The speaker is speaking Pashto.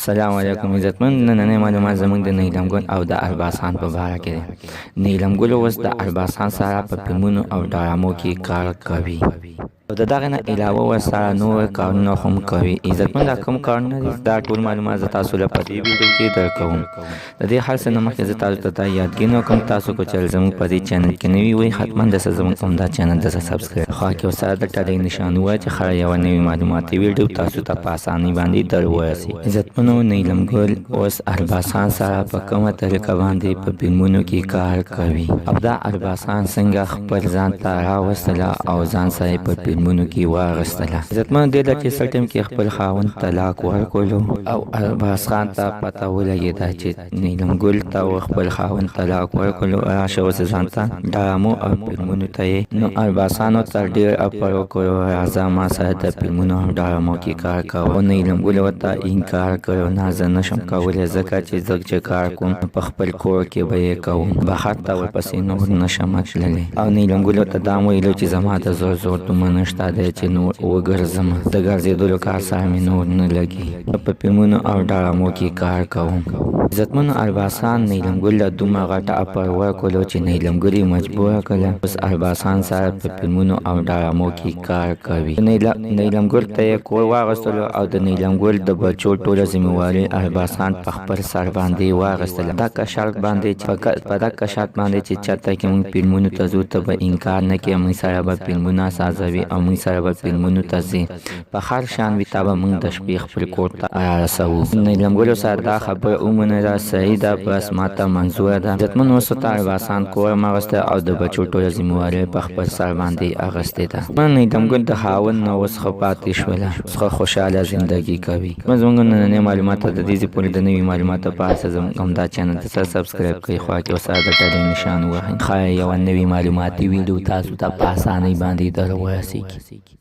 سلام علیکم عزتمن. نننۍ معلومات زموږ د نیلم ګل او د ارباسان په باره کې دي. نیلم ګل اوس د ارباسان سره په فلمونو او ډرامو کې کار کوي او د دغه نه علاوه ورسره نور کارونه هم کوي. عزتمن دا کوم کارونه دي؟ دا ټول معلومات زه تاسو له په دې ویډیو کې درکوم. د دې هر څه نه مخکې زه تاسو ته دا یادګینه کوم، تاسو که چېرې زموږ په دې چینل کې نوي وئ حتما دسه زموږ همدا چینل دسه سبسکرایب خوا کې ورسره د ټلۍ نشان ووایه چې هره یوه نوې معلوماتي ویډیو تاسو ته په اسانۍ باندې در ورسي. عزتمنو، نیلم ګل اوس ارباسان سره په کومه طریقه باندې په فلمونو کې کار کوي او دا ارباسان څنګه خپل ځان ته راوستله او ځان سره په فلمونو کې واغستله. عزتمنو، دې ته چې څه ټیم کې خپل خاوند طلاق ورکولو او ارباس خان ته پته ولګېده چې نیلم ګل ته خپل خاوند طلاق ورکولو، راشه اوس ځان ته ډرامو او فلمونو ته یې نو ارباسانو ته ډېر اپر وکړو، راځه ما سره د فلمونو او ډرامو کې کار کوه. او نیلم ګل ورته انکار کړو، نه زه نشم کولی ځکه چې زه چې کار کوم په خپل کور کې به یې کوم، بهر ته ورپسې نور نشم تللی. او نیلم ګل ورته دا ویلو چې زما د زور زور دومره شته دی چې نور وګرځم، د ګرځېدلو کار سره مې نور نه لګي، په فلمونو او ډرامو کې کار کوم. عزتمنو، ارباسان نیلم ګل له دومره غټه اپر ورکولو چې نیلم ګل یې مجبوره کړله اوس ارباسان سره په فلمونو او ډرامو کې کار کوي. نیلم ګل ته یې کور واغستلو او د نیلم ګل د بچو ټوله ذمهواري ارباسان په خپل سر باندې واغستله. دغه شرط باندې په دغه شرط باندې چې چېرته کې موږ فلمونو ته ځو ته به انکار نه کړې، موږ سره به فلمونه سازوي او موږ سره به فلمونو ته ځي، په هر شان وي تا به موږ د شپې خپل کور ته رارسوو. نیلم ګل سره دا خبره ومنله، صحیح ده، بس ماته منظوره ده. عزتمنو، اوس ورته ارباسان کور هم اخیستی او د بچو ټوله ذمهواري په خپل سر باندې اخیستې ده. نیلم ګل د خاوند نه اوس ښه پاتې شوله، اوس ښه خوشحاله زندګي کوي. زموږ نننۍ معلومات د دې ځای پورې د نوي معلوماتو په هر څه زموږ همدا چینل ته سره سبسکرایب کړئ، خوا کې ورسره د ټلۍ نشان ووهئ، ښایي یوه نوې معلوماتي ویډیو تاسو ته په اسانۍ باندې در ورسیږي.